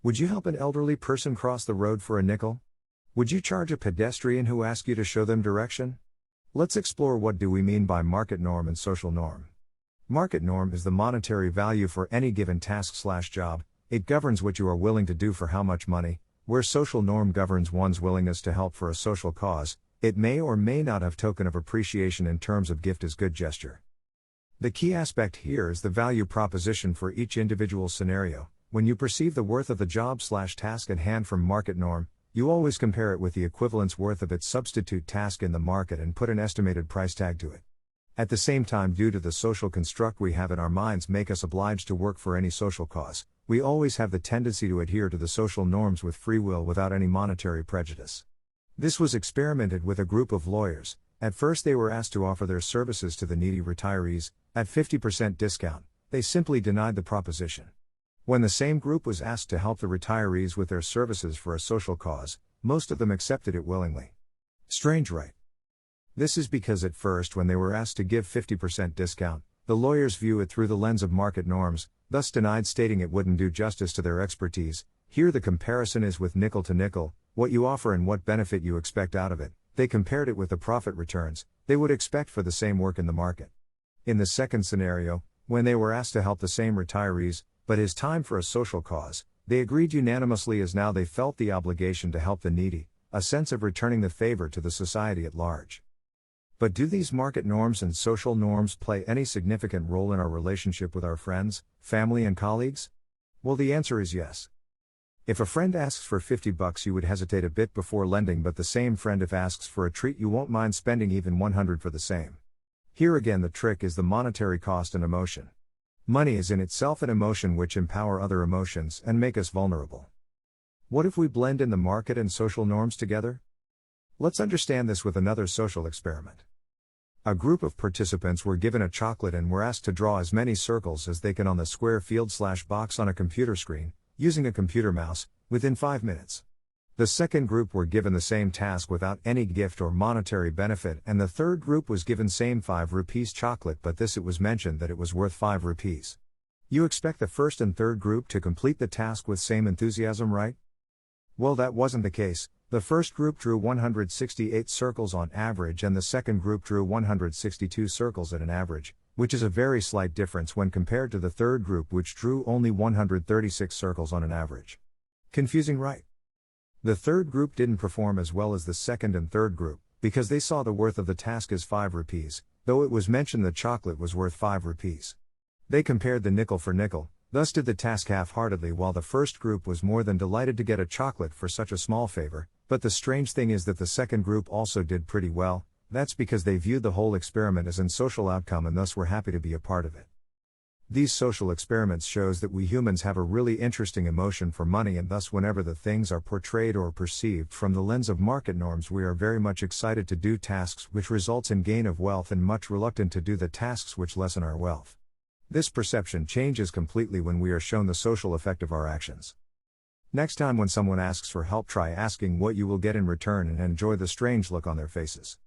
Would you help an elderly person cross the road for a nickel? Would you charge a pedestrian who asks you to show them direction? Let's explore what do we mean by market norm and social norm. Market norm is the monetary value for any given task/job. It governs what you are willing to do for how much money, where social norm governs one's willingness to help for a social cause. It may or may not have token of appreciation in terms of gift as good gesture. The key aspect here is the value proposition for each individual scenario. When you perceive the worth of the job/task at hand from market norm, you always compare it with the equivalence worth of its substitute task in the market and put an estimated price tag to it. At the same time, due to the social construct we have in our minds make us obliged to work for any social cause, we always have the tendency to adhere to the social norms with free will without any monetary prejudice. This was experimented with a group of lawyers. At first they were asked to offer their services to the needy retirees, at 50% discount. They simply denied the proposition. When the same group was asked to help the retirees with their services for a social cause, most of them accepted it willingly. Strange, right? This is because at first when they were asked to give 50% discount, the lawyers view it through the lens of market norms, thus denied, stating it wouldn't do justice to their expertise. Here the comparison is with nickel to nickel, what you offer and what benefit you expect out of it. They compared it with the profit returns they would expect for the same work in the market. In the second scenario, when they were asked to help the same retirees, but his time for a social cause, they agreed unanimously as now they felt the obligation to help the needy, a sense of returning the favor to the society at large. But do these market norms and social norms play any significant role in our relationship with our friends, family and colleagues? Well, the answer is yes. If a friend asks for $50 you would hesitate a bit before lending, but the same friend if asks for a treat you won't mind spending even $100 for the same. Here again the trick is the monetary cost and emotion. Money is in itself an emotion which empower other emotions and make us vulnerable. What if we blend in the market and social norms together? Let's understand this with another social experiment. A group of participants were given a chocolate and were asked to draw as many circles as they can on the square field/box on a computer screen, using a computer mouse, within 5 minutes. The second group were given the same task without any gift or monetary benefit, and the third group was given same 5 rupees chocolate, but this it was mentioned that it was worth 5 rupees. You expect the first and third group to complete the task with same enthusiasm, right? Well, that wasn't the case. The first group drew 168 circles on average and the second group drew 162 circles at an average, which is a very slight difference when compared to the third group which drew only 136 circles on an average. Confusing, right? The third group didn't perform as well as the second and third group, because they saw the worth of the task as 5 rupees, though it was mentioned the chocolate was worth 5 rupees. They compared the nickel for nickel, thus did the task half-heartedly, while the first group was more than delighted to get a chocolate for such a small favor. But the strange thing is that the second group also did pretty well. That's because they viewed the whole experiment as an social outcome and thus were happy to be a part of it. These social experiments shows that we humans have a really interesting emotion for money, and thus whenever the things are portrayed or perceived from the lens of market norms, we are very much excited to do tasks which results in gain of wealth and much reluctant to do the tasks which lessen our wealth. This perception changes completely when we are shown the social effect of our actions. Next time when someone asks for help, try asking what you will get in return and enjoy the strange look on their faces.